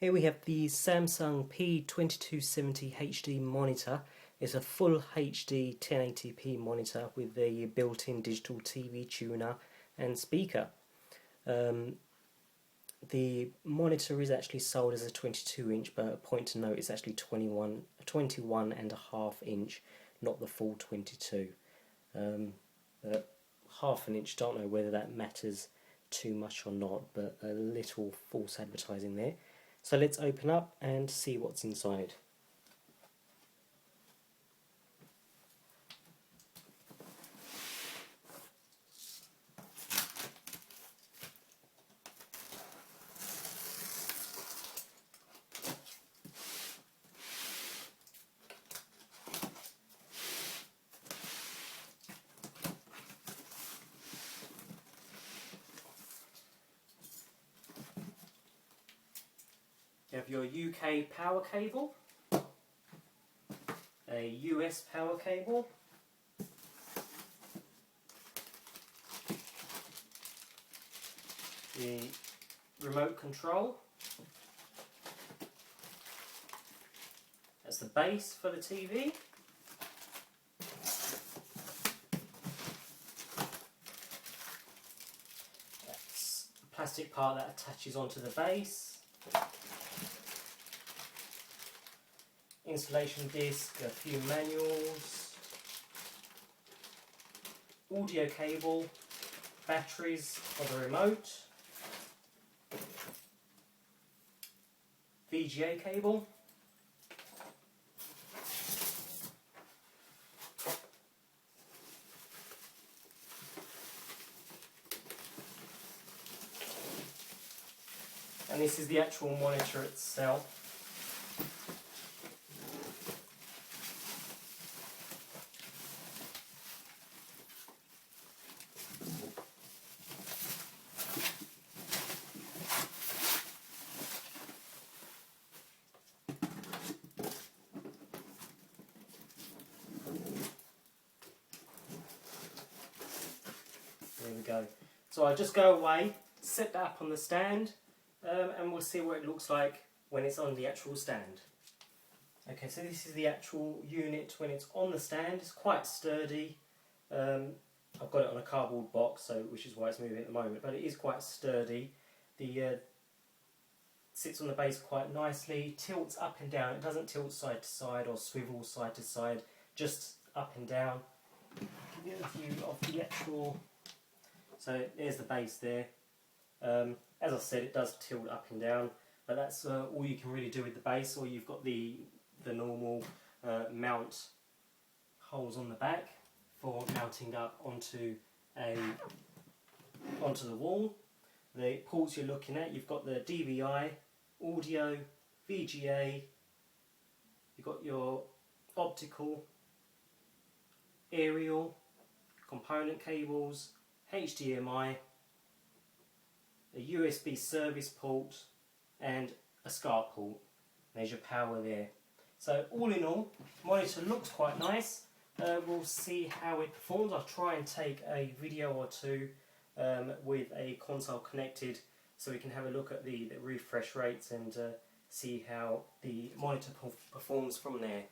Here we have the Samsung P2270HD monitor. It's a full HD 1080p monitor with a built-in digital TV tuner and speaker. The monitor is actually sold as a 22-inch, but a point to note, it's actually 21.5-inch, not the full 22. Half an inch, don't know whether that matters too much or not, but a little false advertising there. So let's open up and see what's inside. You have your UK power cable, a US power cable, the remote control, that's the base for the TV, that's the plastic part that attaches onto the base, installation disc, a few manuals, audio cable, batteries for the remote, VGA cable, and this is the actual monitor itself. There we go. So I just go away, set that up on the stand, and we'll see what it looks like when it's on the actual stand. Okay, so this is the actual unit when it's on the stand. It's quite sturdy. I've got it on a cardboard box, which is why it's moving at the moment, but it is quite sturdy. The sits on the base quite nicely, tilts up and down. It doesn't tilt side to side or swivel side to side, just up and down. Give you a view of the actual. So there's the base there. As I said, it does tilt up and down, but that's all you can really do with the base. Or you've got the normal mount holes on the back for mounting up onto the wall. The ports you're looking at, you've got the DVI, audio, VGA. You've got your optical, aerial, component cables, HDMI, a USB service port and a SCART port. There's your power there. So all in all, the monitor looks quite nice. We'll see how it performs. I'll try and take a video or two with a console connected so we can have a look at the refresh rates and see how the monitor performs from there.